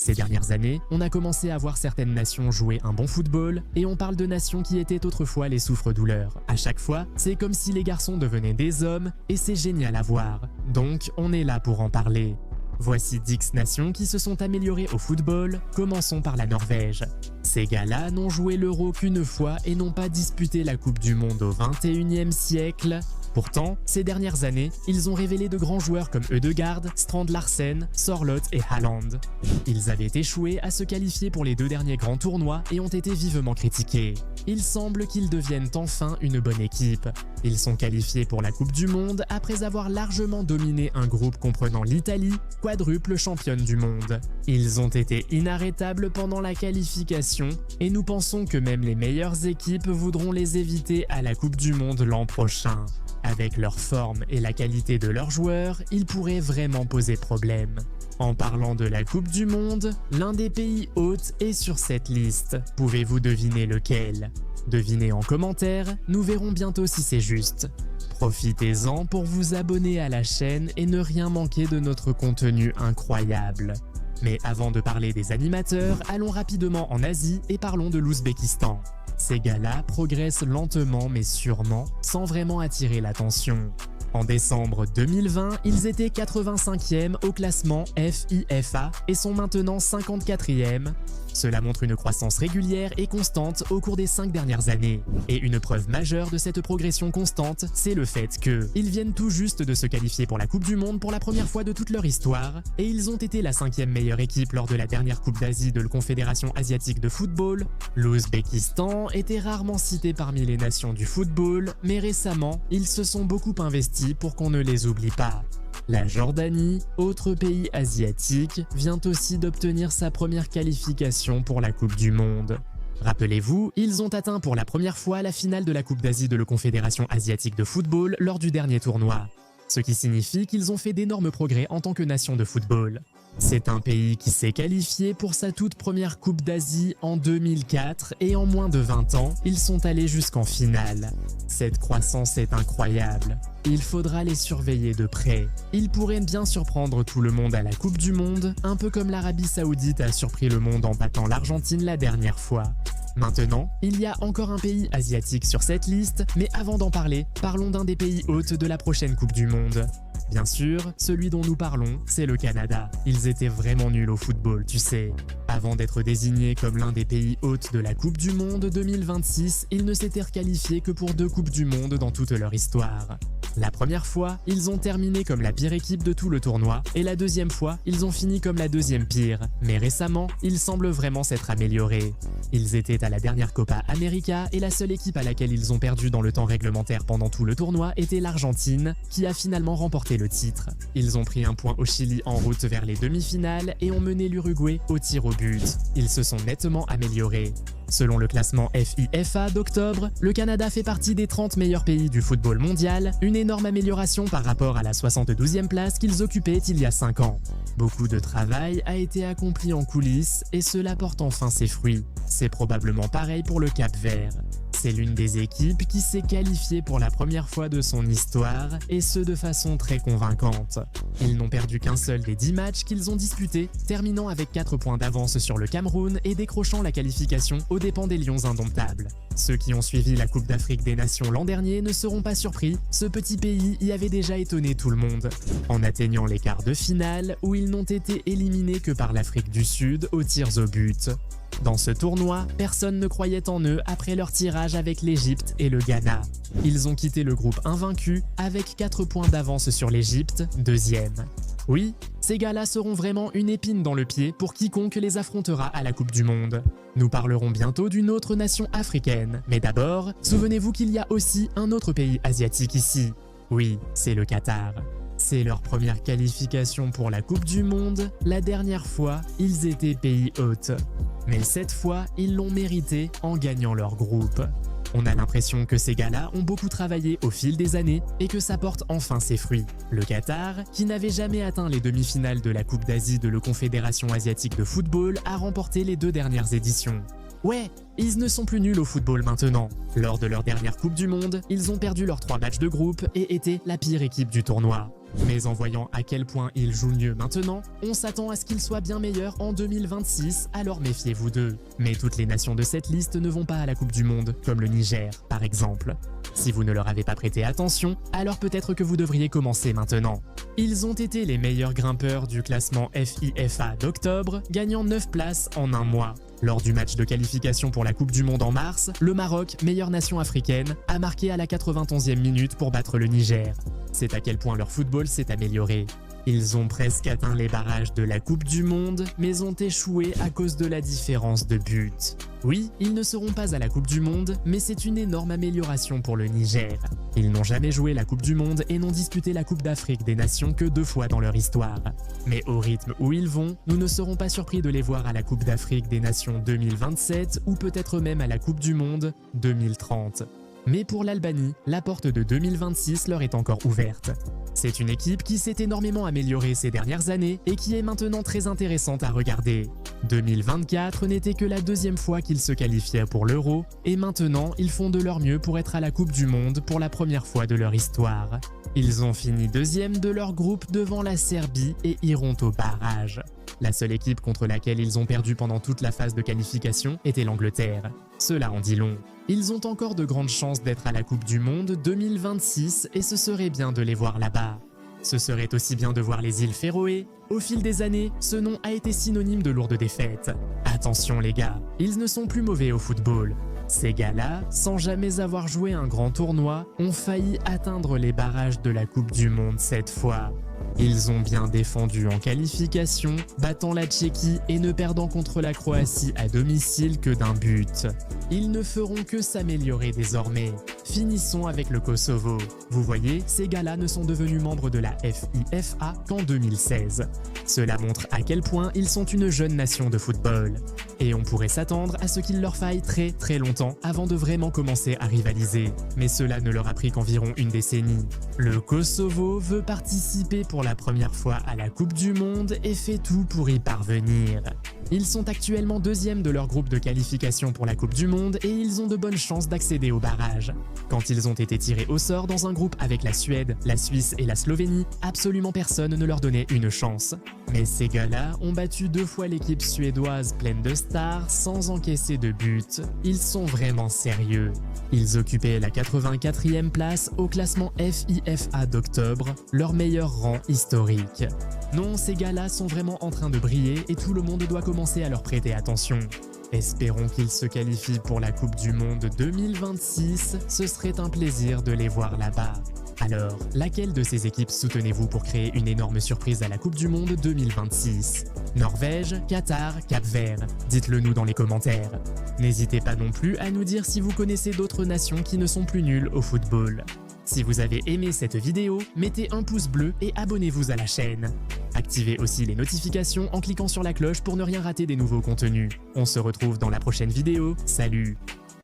Ces dernières années, on a commencé à voir certaines nations jouer un bon football, et on parle de nations qui étaient autrefois les souffres-douleurs. À chaque fois, c'est comme si les garçons devenaient des hommes, et c'est génial à voir. Donc, on est là pour en parler. Voici 10 nations qui se sont améliorées au football, commençons par la Norvège. Ces gars-là n'ont joué l'Euro qu'une fois et n'ont pas disputé la Coupe du Monde au XXIe siècle. Pourtant, ces dernières années, ils ont révélé de grands joueurs comme Ødegaard, Strand Larsen, Sorloth et Haaland. Ils avaient échoué à se qualifier pour les 2 derniers grands tournois et ont été vivement critiqués. Il semble qu'ils deviennent enfin une bonne équipe. Ils sont qualifiés pour la Coupe du Monde après avoir largement dominé un groupe comprenant l'Italie, quadruple championne du monde. Ils ont été inarrêtables pendant la qualification et nous pensons que même les meilleures équipes voudront les éviter à la Coupe du Monde l'an prochain. Avec leur forme et la qualité de leurs joueurs, ils pourraient vraiment poser problème. En parlant de la Coupe du Monde, l'un des pays hôtes est sur cette liste. Pouvez-vous deviner lequel? Devinez en commentaire, nous verrons bientôt si c'est juste. Profitez-en pour vous abonner à la chaîne et ne rien manquer de notre contenu incroyable. Mais avant de parler des animateurs, allons rapidement en Asie et parlons de l'Ouzbékistan. Ces gars-là progressent lentement mais sûrement, sans vraiment attirer l'attention. En décembre 2020, ils étaient 85e au classement FIFA et sont maintenant 54e. Cela montre une croissance régulière et constante au cours des 5 dernières années. Et une preuve majeure de cette progression constante, c'est le fait qu'ils viennent tout juste de se qualifier pour la Coupe du Monde pour la première fois de toute leur histoire, et ils ont été la 5e meilleure équipe lors de la dernière Coupe d'Asie de la Confédération asiatique de football. L'Ouzbékistan était rarement cité parmi les nations du football, mais récemment, ils se sont beaucoup investis pour qu'on ne les oublie pas. La Jordanie, autre pays asiatique, vient aussi d'obtenir sa première qualification pour la Coupe du Monde. Rappelez-vous, ils ont atteint pour la première fois la finale de la Coupe d'Asie de la Confédération asiatique de football lors du dernier tournoi, ce qui signifie qu'ils ont fait d'énormes progrès en tant que nation de football. C'est un pays qui s'est qualifié pour sa toute première Coupe d'Asie en 2004 et en moins de 20 ans, ils sont allés jusqu'en finale. Cette croissance est incroyable. Il faudra les surveiller de près. Ils pourraient bien surprendre tout le monde à la Coupe du Monde, un peu comme l'Arabie Saoudite a surpris le monde en battant l'Argentine la dernière fois. Maintenant, il y a encore un pays asiatique sur cette liste, mais avant d'en parler, parlons d'un des pays hôtes de la prochaine Coupe du Monde. Bien sûr, celui dont nous parlons, c'est le Canada. Ils étaient vraiment nuls au football, tu sais. Avant d'être désignés comme l'un des pays hôtes de la Coupe du Monde 2026, ils ne s'étaient qualifiés que pour 2 Coupes du Monde dans toute leur histoire. La première fois, ils ont terminé comme la pire équipe de tout le tournoi, et la deuxième fois, ils ont fini comme la deuxième pire. Mais récemment, ils semblent vraiment s'être améliorés. Ils étaient à la dernière Copa América, et la seule équipe à laquelle ils ont perdu dans le temps réglementaire pendant tout le tournoi était l'Argentine, qui a finalement remporté le titre. Ils ont pris un point au Chili en route vers les demi-finales et ont mené l'Uruguay au tir au but. Ils se sont nettement améliorés. Selon le classement FIFA d'octobre, le Canada fait partie des 30 meilleurs pays du football mondial, une énorme amélioration par rapport à la 72e place qu'ils occupaient il y a 5 ans. Beaucoup de travail a été accompli en coulisses et cela porte enfin ses fruits. C'est probablement pareil pour le Cap-Vert. C'est l'une des équipes qui s'est qualifiée pour la première fois de son histoire, et ce de façon très convaincante. Ils n'ont perdu qu'un seul des 10 matchs qu'ils ont disputés, terminant avec 4 points d'avance sur le Cameroun et décrochant la qualification aux dépens des Lions indomptables. Ceux qui ont suivi la Coupe d'Afrique des Nations l'an dernier ne seront pas surpris, ce petit pays y avait déjà étonné tout le monde, en atteignant les quarts de finale où ils n'ont été éliminés que par l'Afrique du Sud aux tirs au but. Dans ce tournoi, personne ne croyait en eux après leur tirage avec l'Égypte et le Ghana. Ils ont quitté le groupe invaincu avec 4 points d'avance sur l'Égypte, deuxième. Oui, ces gars-là seront vraiment une épine dans le pied pour quiconque les affrontera à la Coupe du Monde. Nous parlerons bientôt d'une autre nation africaine, mais d'abord, souvenez-vous qu'il y a aussi un autre pays asiatique ici. Oui, c'est le Qatar. C'est leur première qualification pour la Coupe du Monde. La dernière fois, ils étaient pays hôtes. Mais cette fois, ils l'ont mérité en gagnant leur groupe. On a l'impression que ces gars-là ont beaucoup travaillé au fil des années et que ça porte enfin ses fruits. Le Qatar, qui n'avait jamais atteint les demi-finales de la Coupe d'Asie de la Confédération asiatique de football, a remporté les 2 dernières éditions. Ouais, ils ne sont plus nuls au football maintenant. Lors de leur dernière Coupe du Monde, ils ont perdu leurs 3 matchs de groupe et étaient la pire équipe du tournoi. Mais en voyant à quel point ils jouent mieux maintenant, on s'attend à ce qu'ils soient bien meilleurs en 2026, alors méfiez-vous d'eux. Mais toutes les nations de cette liste ne vont pas à la Coupe du Monde, comme le Niger par exemple. Si vous ne leur avez pas prêté attention, alors peut-être que vous devriez commencer maintenant. Ils ont été les meilleurs grimpeurs du classement FIFA d'octobre, gagnant 9 places en un mois. Lors du match de qualification pour la Coupe du Monde en mars, le Maroc, meilleure nation africaine, a marqué à la 91e minute pour battre le Niger. C'est à quel point leur football s'est amélioré. Ils ont presque atteint les barrages de la Coupe du Monde, mais ont échoué à cause de la différence de but. Oui, ils ne seront pas à la Coupe du Monde, mais c'est une énorme amélioration pour le Niger. Ils n'ont jamais joué la Coupe du Monde et n'ont disputé la Coupe d'Afrique des Nations que 2 fois dans leur histoire. Mais au rythme où ils vont, nous ne serons pas surpris de les voir à la Coupe d'Afrique des Nations 2027 ou peut-être même à la Coupe du Monde 2030. Mais pour l'Albanie, la porte de 2026 leur est encore ouverte. C'est une équipe qui s'est énormément améliorée ces dernières années et qui est maintenant très intéressante à regarder. 2024 n'était que la 2e fois qu'ils se qualifiaient pour l'Euro, et maintenant ils font de leur mieux pour être à la Coupe du Monde pour la première fois de leur histoire. Ils ont fini 2e de leur groupe devant la Serbie et iront au barrage. La seule équipe contre laquelle ils ont perdu pendant toute la phase de qualification était l'Angleterre. Cela en dit long. Ils ont encore de grandes chances d'être à la Coupe du Monde 2026 et ce serait bien de les voir là-bas. Ce serait aussi bien de voir les îles Féroé. Au fil des années, ce nom a été synonyme de lourdes défaites. Attention les gars, ils ne sont plus mauvais au football. Ces gars-là, sans jamais avoir joué un grand tournoi, ont failli atteindre les barrages de la Coupe du Monde cette fois. Ils ont bien défendu en qualification, battant la Tchéquie et ne perdant contre la Croatie à domicile que d'un but. Ils ne feront que s'améliorer désormais. Finissons avec le Kosovo. Vous voyez, ces gars-là ne sont devenus membres de la FIFA qu'en 2016. Cela montre à quel point ils sont une jeune nation de football. Et on pourrait s'attendre à ce qu'il leur faille très longtemps avant de vraiment commencer à rivaliser. Mais cela ne leur a pris qu'environ une décennie. Le Kosovo veut participer pour la première fois à la Coupe du Monde et fait tout pour y parvenir. Ils sont actuellement 2e de leur groupe de qualification pour la Coupe du Monde et ils ont de bonnes chances d'accéder au barrage. Quand ils ont été tirés au sort dans un groupe avec la Suède, la Suisse et la Slovénie, absolument personne ne leur donnait une chance. Mais ces gars-là ont battu 2 fois l'équipe suédoise pleine de stars sans encaisser de but. Ils sont vraiment sérieux. Ils occupaient la 84e place au classement FIFA d'octobre, leur meilleur rang historique. Non, ces gars-là sont vraiment en train de briller et tout le monde doit commencer à leur prêter attention. Espérons qu'ils se qualifient pour la Coupe du Monde 2026, ce serait un plaisir de les voir là-bas. Alors, laquelle de ces équipes soutenez-vous pour créer une énorme surprise à la Coupe du Monde 2026 ? Norvège, Qatar, Cap-Vert ? Dites-le nous dans les commentaires. N'hésitez pas non plus à nous dire si vous connaissez d'autres nations qui ne sont plus nulles au football. Si vous avez aimé cette vidéo, mettez un pouce bleu et abonnez-vous à la chaîne. Activez aussi les notifications en cliquant sur la cloche pour ne rien rater des nouveaux contenus. On se retrouve dans la prochaine vidéo, salut!